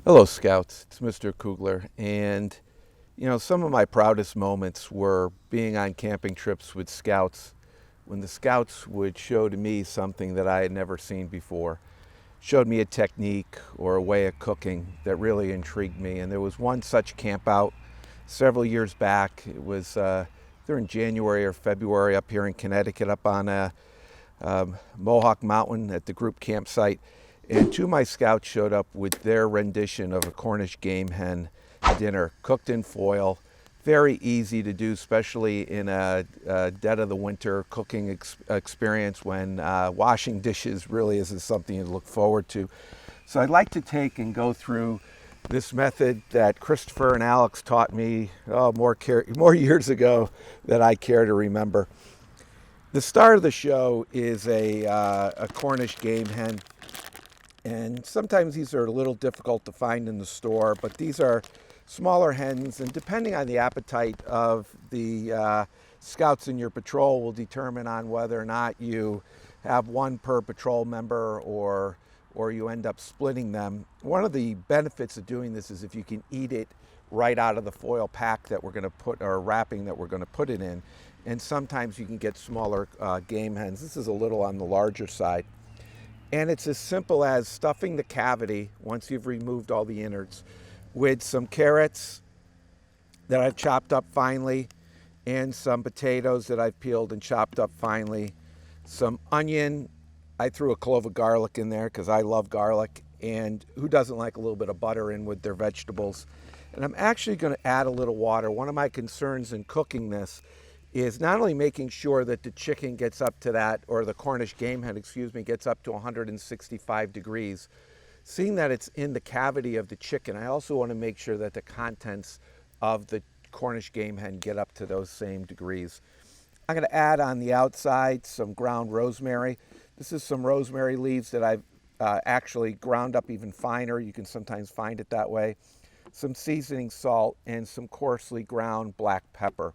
Hello, Scouts. It's Mr. Kugler. And, some of my proudest moments were being on camping trips with Scouts when the Scouts would show to me something that I had never seen before, showed me a technique or a way of cooking that really intrigued me. And there was one such camp out several years back. It was either in January or February up here in Connecticut, up on Mohawk Mountain at the group campsite. And two of my scouts showed up with their rendition of a Cornish game hen dinner, cooked in foil. Very easy to do, especially in a dead of the winter cooking experience when washing dishes really isn't something you look forward to. So I'd like to take and go through this method that Christopher and Alex taught me more years ago than I care to remember. The star of the show is a Cornish game hen. And sometimes these are a little difficult to find in the store, but these are smaller hens, and depending on the appetite of the scouts in your patrol will determine on whether or not you have one per patrol member or you end up splitting them. One of the benefits of doing this is if you can eat it right out of the foil pack that we're going to put, or wrapping that we're going to put it in. And sometimes you can get smaller game hens. This is a little on the larger side. And it's as simple as stuffing the cavity, once you've removed all the innards, with some carrots that I've chopped up finely, and some potatoes that I've peeled and chopped up finely, some onion. I threw a clove of garlic in there because I love garlic, and who doesn't like a little bit of butter in with their vegetables? And I'm actually going to add a little water. One of my concerns in cooking this is not only making sure that the chicken gets up to that, or the Cornish game hen, gets up to 165 degrees. Seeing that it's in the cavity of the chicken, I also want to make sure that the contents of the Cornish game hen get up to those same degrees. I'm going to add on the outside some ground rosemary. This is some rosemary leaves that I've actually ground up even finer. You can sometimes find it that way. Some seasoning salt and some coarsely ground black pepper.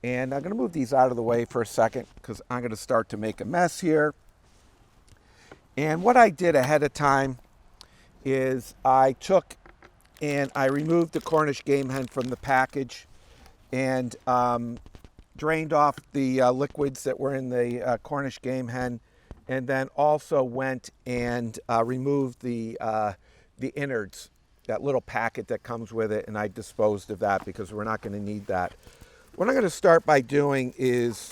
And I'm going to move these out of the way for a second because I'm going to start to make a mess here. And what I did ahead of time is I took and I removed the Cornish game hen from the package and drained off the liquids that were in the Cornish game hen, and then also went and removed the innards, that little packet that comes with it, and I disposed of that because we're not going to need that. What I'm going to start by doing is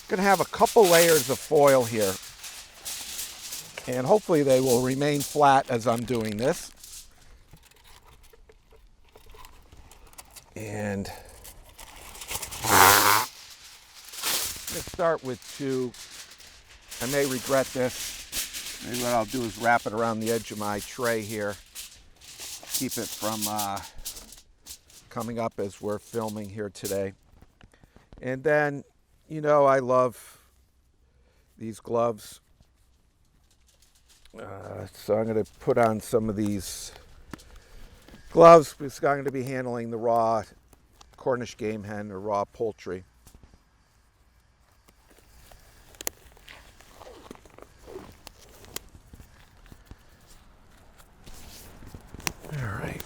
going to have a couple layers of foil here, and hopefully they will remain flat as I'm doing this. And I'm going to start with two. I may regret this. Maybe what I'll do is wrap it around the edge of my tray here, keep it from coming up as we're filming here today. And then, I love these gloves. So I'm going to put on some of these gloves because I'm going to be handling the raw Cornish game hen or raw poultry. All right.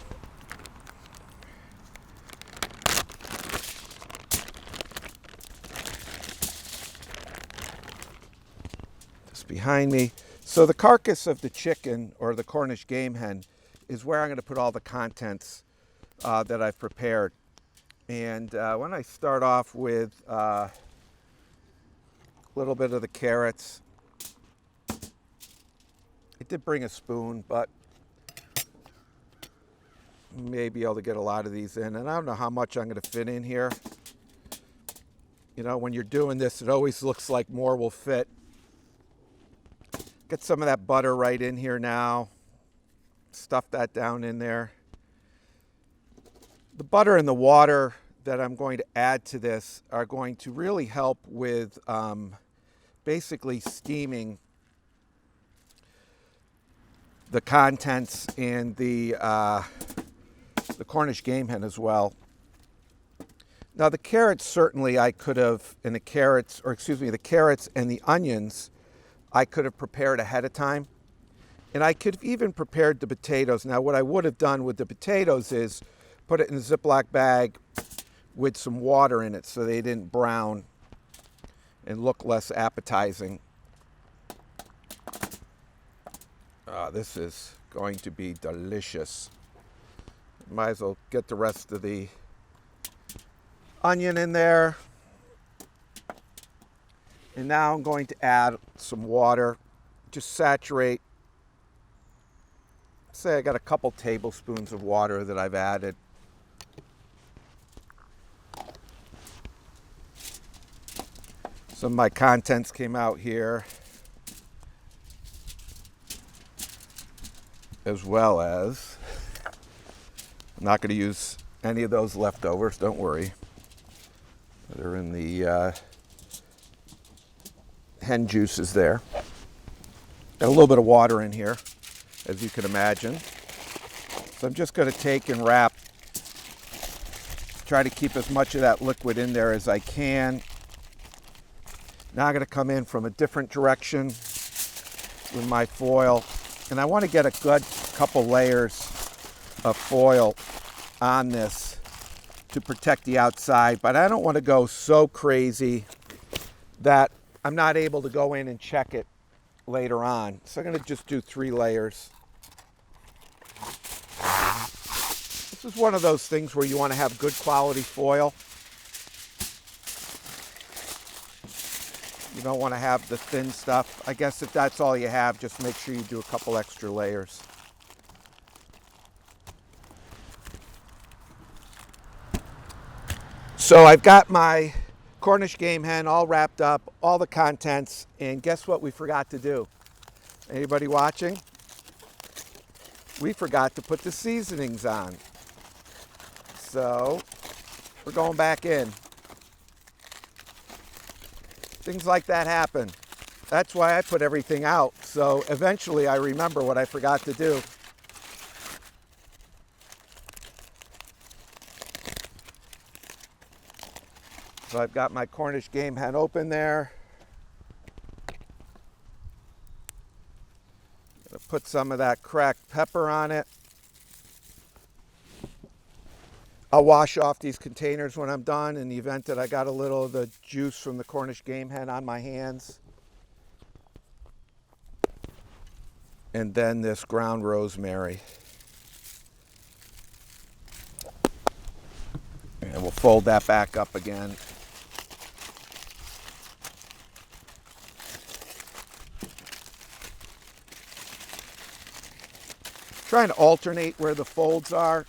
Behind me. So the carcass of the chicken or the Cornish game hen is where I'm going to put all the contents that I've prepared. And when I start off with a little bit of the carrots, I did bring a spoon, but may be able to get a lot of these in. And I don't know how much I'm going to fit in here. When you're doing this, it always looks like more will fit. Get some of that butter right in here now. Stuff that down in there. The butter and the water that I'm going to add to this are going to really help with basically steaming the contents and the Cornish game hen as well. Now the carrots certainly I could have, and the carrots and the onions I could have prepared ahead of time. And I could have even prepared the potatoes. Now what I would have done with the potatoes is put it in a Ziploc bag with some water in it so they didn't brown and look less appetizing. This is going to be delicious. Might as well get the rest of the onion in there. And now I'm going to add some water. Just saturate. Say I got a couple tablespoons of water that I've added. Some of my contents came out here, as well as, I'm not going to use any of those leftovers, don't worry. They're in the hen juices there. Got a little bit of water in here, as you can imagine. So I'm just going to take and wrap, try to keep as much of that liquid in there as I can. Now I'm going to come in from a different direction with my foil. And I want to get a good couple layers of foil on this to protect the outside. But I don't want to go so crazy that I'm not able to go in and check it later on. So I'm going to just do 3 layers. This is one of those things where you want to have good quality foil. You don't want to have the thin stuff. I guess if that's all you have, just make sure you do a couple extra layers. So I've got my Cornish game hen all wrapped up, all the contents, and guess what we forgot to do? Anybody watching? We forgot to put the seasonings on. So we're going back in. Things like that happen. That's why I put everything out. So eventually I remember what I forgot to do. So I've got my Cornish game hen open there. Gonna put some of that cracked pepper on it. I'll wash off these containers when I'm done in the event that I got a little of the juice from the Cornish game hen on my hands. And then this ground rosemary. And we'll fold that back up again. Trying to alternate where the folds are.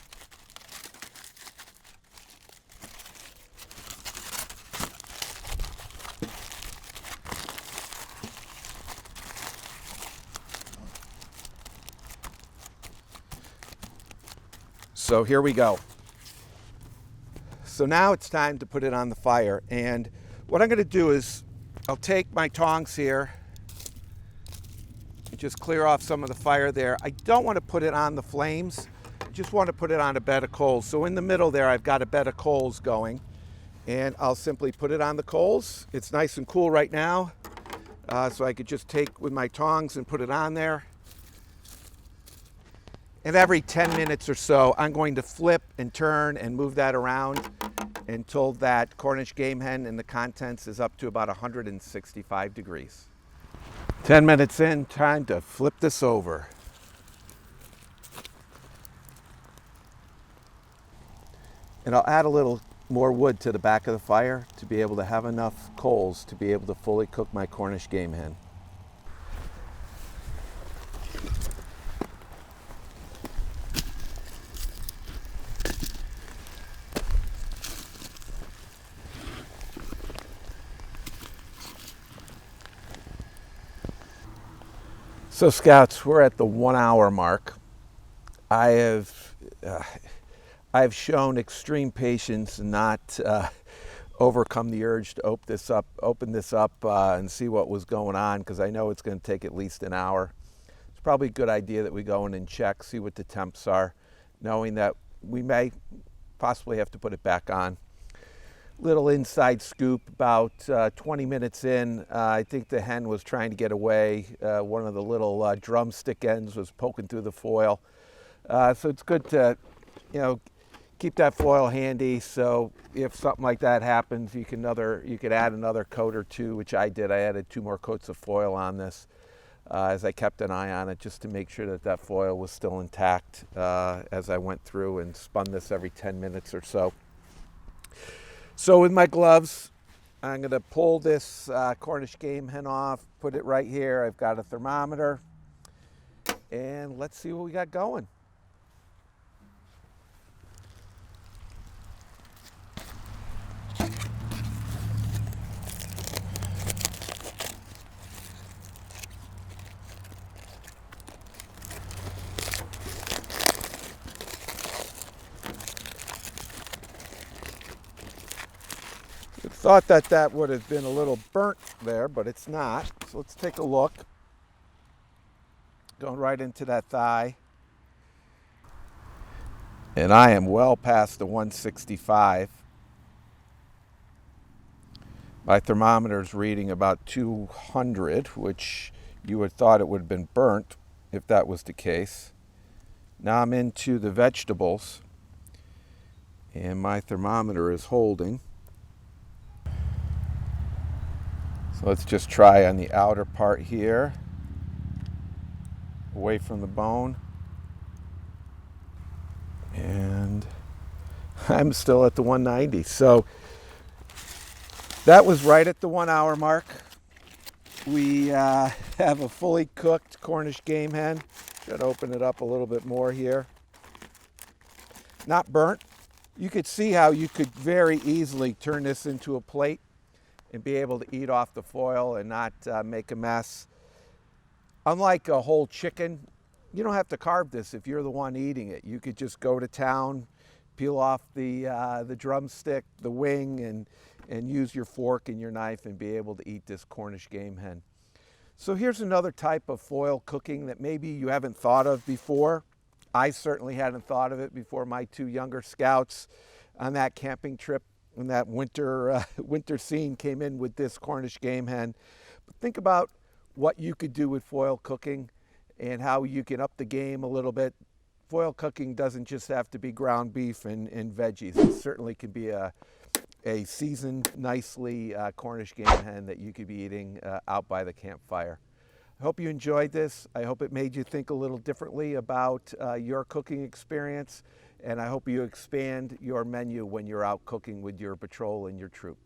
So here we go. So now it's time to put it on the fire. And what I'm going to do is I'll take my tongs here and just clear off some of the fire there. I don't want to put it on the flames. I just want to put it on a bed of coals. So in the middle there, I've got a bed of coals going. And I'll simply put it on the coals. It's nice and cool right now. So I could just take with my tongs and put it on there. And every 10 minutes or so, I'm going to flip and turn and move that around until that Cornish game hen and the contents is up to about 165 degrees. 10 minutes in, time to flip this over. And I'll add a little more wood to the back of the fire to be able to have enough coals to be able to fully cook my Cornish game hen. So Scouts, we're at the 1 hour mark. I've shown extreme patience and not overcome the urge to open this up and see what was going on, because I know it's going to take at least an hour. It's probably a good idea that we go in and check, see what the temps are, knowing that we may possibly have to put it back on. little inside scoop. About 20 minutes in, I think the hen was trying to get away. One of the little drumstick ends was poking through the foil. So it's good to, keep that foil handy. So if something like that happens, you could add another coat or two, which I did. I added 2 more coats of foil on this as I kept an eye on it, just to make sure that that foil was still intact as I went through and spun this every 10 minutes or so. So with my gloves, I'm going to pull this Cornish game hen off, put it right here. I've got a thermometer, and let's see what we got going. Thought that would have been a little burnt there, but it's not. So let's take a look. Going right into that thigh. And I am well past the 165. My thermometer's reading about 200, which you would have thought it would have been burnt if that was the case. Now I'm into the vegetables, and my thermometer is holding. So let's just try on the outer part here, away from the bone. And I'm still at the 190. So that was right at the 1 hour mark. We have a fully cooked Cornish game hen. Should open it up a little bit more here. Not burnt. You could see how you could very easily turn this into a plate and be able to eat off the foil and not make a mess. Unlike a whole chicken, you don't have to carve this if you're the one eating it. You could just go to town, peel off the drumstick, the wing, and use your fork and your knife and be able to eat this Cornish game hen. So here's another type of foil cooking that maybe you haven't thought of before. I certainly hadn't thought of it before my 2 younger scouts on that camping trip when that winter scene came in with this Cornish game hen. But think about what you could do with foil cooking and how you can up the game a little bit. Foil cooking doesn't just have to be ground beef and veggies. It certainly can be a seasoned nicely Cornish game hen that you could be eating out by the campfire. I hope you enjoyed this. I hope it made you think a little differently about your cooking experience, and I hope you expand your menu when you're out cooking with your patrol and your troop.